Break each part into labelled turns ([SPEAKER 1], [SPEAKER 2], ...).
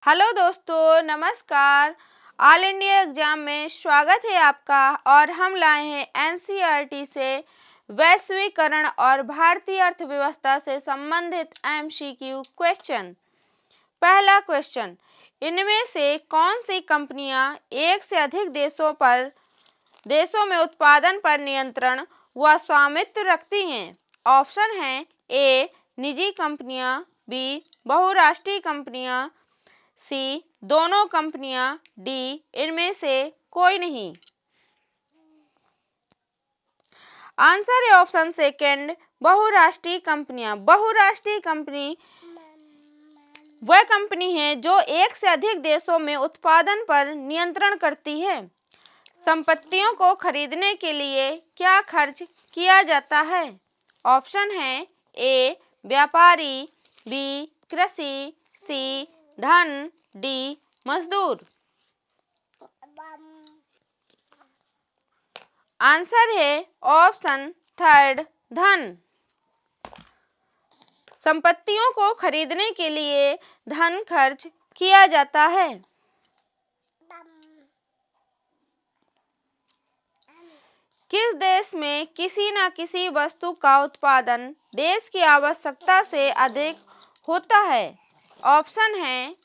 [SPEAKER 1] Hello दोस्तों, नमस्कार। All India exam में स्वागत है आपका। और हम लाए हैं एनसीईआरटी से वैश्वीकरण और भारतीय अर्थव्यवस्था से संबंधित एमसीक्यू क्वेश्चन। पहला क्वेश्चन, इनमें से कौन सी कंपनियां एक से अधिक देशों में उत्पादन पर नियंत्रण व स्वामित्व रखती हैं? ऑप्शन हैं ए निजी कंपनियां, बी बहुराष्ट्रीय कंपनियां, सी दोनों कंपनियां, डी इनमें से कोई नहीं। आंसर है ऑप्शन सेकंड, बहुराष्ट्रीय कंपनियां। बहुराष्ट्रीय कंपनी वह कंपनी है जो एक से अधिक देशों में उत्पादन पर नियंत्रण करती है। संपत्तियों को खरीदने के लिए क्या खर्च किया जाता है? ऑप्शन है ए व्यापारी, बी कृषि, सी धन, डी मजदूर। आंसर है ऑप्शन थर्ड, धन। संपत्तियों को खरीदने के लिए धन खर्च किया जाता है। किस देश में किसी न किसी वस्तु का उत्पादन देश की आवश्यकता से अधिक होता है? ऑप्शन है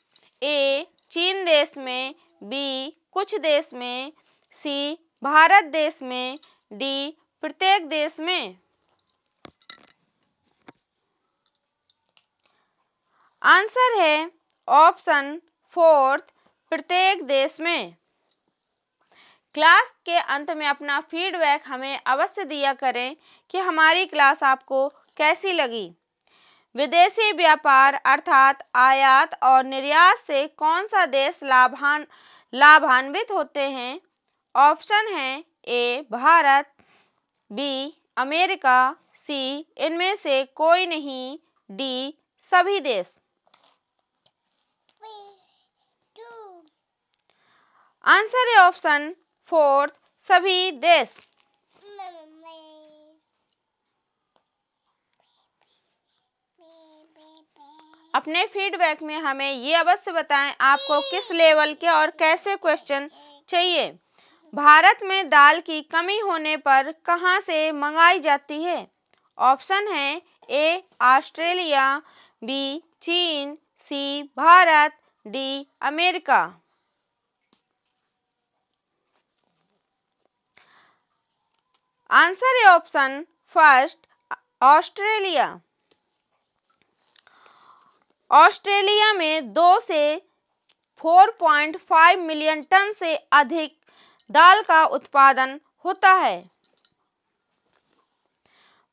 [SPEAKER 1] ए चीन देश में, बी कुछ देश में, सी भारत देश में, डी प्रत्येक देश में। आंसर है ऑप्शन फोर्थ, प्रत्येक देश में। क्लास के अंत में अपना फीडबैक हमें अवश्य दिया करें कि हमारी क्लास आपको कैसी लगी। विदेशी व्यापार अर्थात आयात और निर्यात से कौन सा देश लाभान्वित होते हैं? ऑप्शन है ए भारत, बी अमेरिका, सी इनमें से कोई नहीं, डी सभी देश। आंसर है ऑप्शन फोर्थ, सभी देश। अपने फीडबैक में हमें ये अवश्य बताएं आपको किस लेवल के और कैसे क्वेश्चन चाहिए। भारत में दाल की कमी होने पर कहां से मंगाई जाती है? ऑप्शन है ए ऑस्ट्रेलिया, बी चीन, सी भारत, डी अमेरिका। आंसर है ऑप्शन फर्स्ट, ऑस्ट्रेलिया। ऑस्ट्रेलिया में 2 से 4.5 मिलियन टन से अधिक दाल का उत्पादन होता है।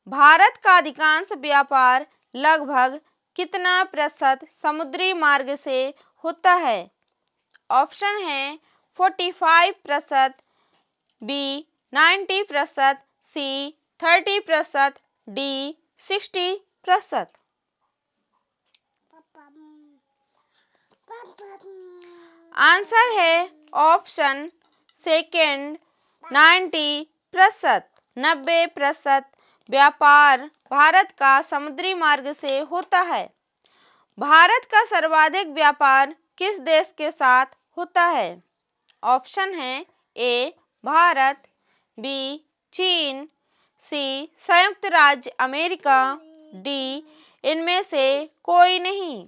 [SPEAKER 1] भारत का अधिकांश व्यापार लगभग कितना प्रतिशत समुद्री मार्ग से होता है? ऑप्शन है 45%, बी 90%, सी 30%, डी 60%। आंसर है ऑप्शन सेकंड, 90%। 90% व्यापार भारत का समुद्री मार्ग से होता है। भारत का सर्वाधिक व्यापार किस देश के साथ होता है? ऑप्शन है ए भारत, बी चीन, सी संयुक्त राज्य अमेरिका, डी इनमें से कोई नहीं।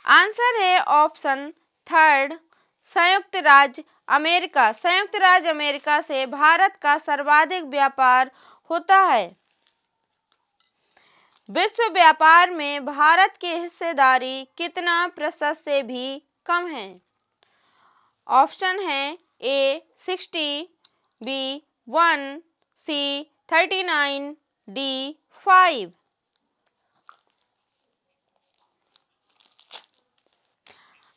[SPEAKER 1] आंसर है ऑप्शन थर्ड, संयुक्त राज्य अमेरिका। संयुक्त राज्य अमेरिका से भारत का सर्वाधिक व्यापार होता है। विश्व व्यापार में भारत की हिस्सेदारी कितना प्रतिशत से भी कम है? ऑप्शन है ए 60, बी 1, सी 39, डी 5।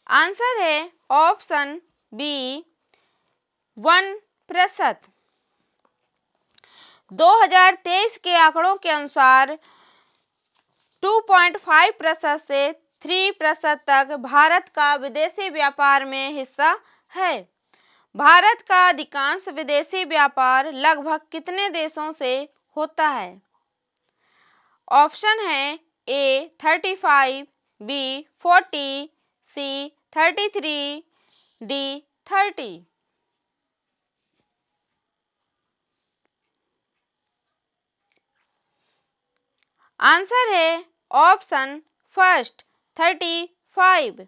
[SPEAKER 1] आंसर है ऑप्शन बी 1%। 2023 के आंकड़ों के अनुसार 2.5% से 3% तक भारत का विदेशी व्यापार में हिस्सा है। भारत का अधिकांश विदेशी व्यापार लगभग कितने देशों से होता है? ऑप्शन है ए 35, बी 40, सी 33, डी 30। आंसर है ऑप्शन फर्स्ट 35।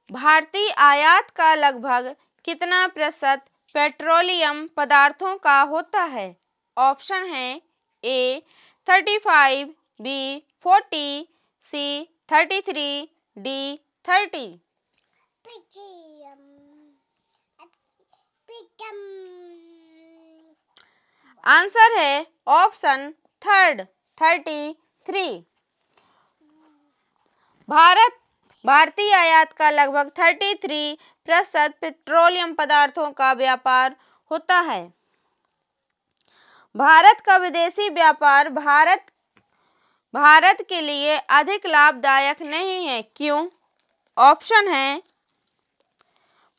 [SPEAKER 1] भारतीय आयात का लगभग कितना प्रतिशत पेट्रोलियम पदार्थों का होता है? ऑप्शन है ए 35, बी 40, सी 33, डी 30। आंसर है ऑप्शन थर्ड 33। भारतीय आयात का लगभग 33% पेट्रोलियम पदार्थों का व्यापार होता है। भारत का विदेशी व्यापार भारत के लिए अधिक लाभदायक नहीं है, क्यों? ऑप्शन है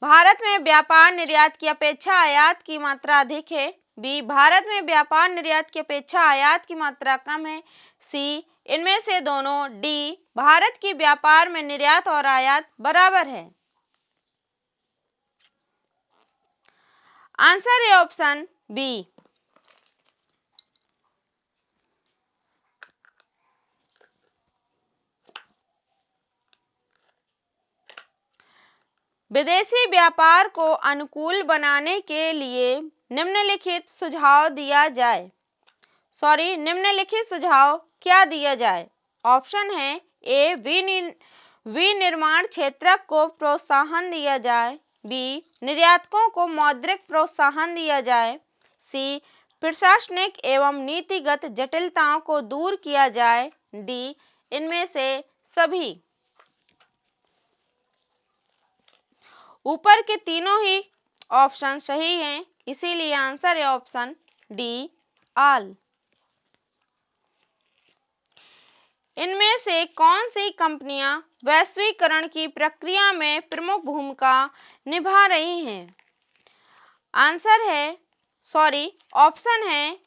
[SPEAKER 1] भारत में व्यापार निर्यात की अपेक्षा आयात की मात्रा अधिक है, बी भारत में व्यापार निर्यात की अपेक्षा आयात की मात्रा कम है, सी इनमें से दोनों, डी भारत की व्यापार में निर्यात और आयात बराबर है। आंसर है ऑप्शन बी। विदेशी व्यापार को अनुकूल बनाने के लिए निम्नलिखित सुझाव क्या दिया जाए? ऑप्शन है ए विनिर्माण क्षेत्र को प्रोत्साहन दिया जाए, बी निर्यातकों को मौद्रिक प्रोत्साहन दिया जाए, सी प्रशासनिक एवं नीतिगत जटिलताओं को दूर किया जाए, डी इनमें से सभी। ऊपर के तीनों ही ऑप्शन सही हैं, इसीलिए आंसर है ऑप्शन डी ऑल। इनमें से कौन सी कंपनियां वैश्वीकरण की प्रक्रिया में प्रमुख भूमिका निभा रही हैं? ऑप्शन है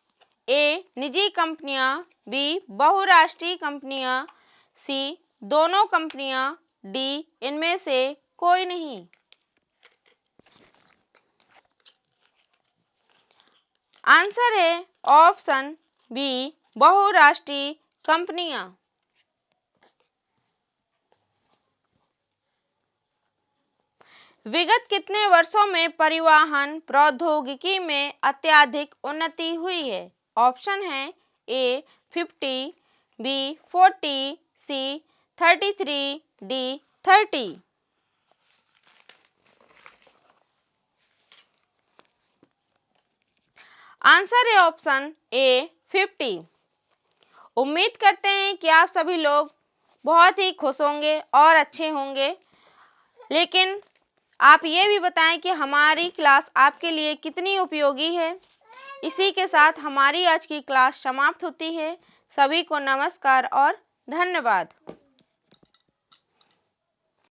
[SPEAKER 1] ए निजी कंपनियां, बी बहुराष्ट्रीय कंपनियां, सी दोनों कंपनियां, डी इनमें से कोई नहीं। आंसर है ऑप्शन बी बहुराष्ट्रीय कंपनियां। विगत कितने वर्षों में परिवहन प्रौद्योगिकी में अत्यधिक उन्नति हुई है? ऑप्शन है ए 50, बी 40, सी 33, डी 30। आंसर है ऑप्शन ए 50। उम्मीद करते हैं कि आप सभी लोग बहुत ही खुश होंगे और अच्छे होंगे, लेकिन आप ये भी बताएं कि हमारी क्लास आपके लिए कितनी उपयोगी है। इसी के साथ हमारी आज की क्लास समाप्त होती है। सभी को नमस्कार और धन्यवाद।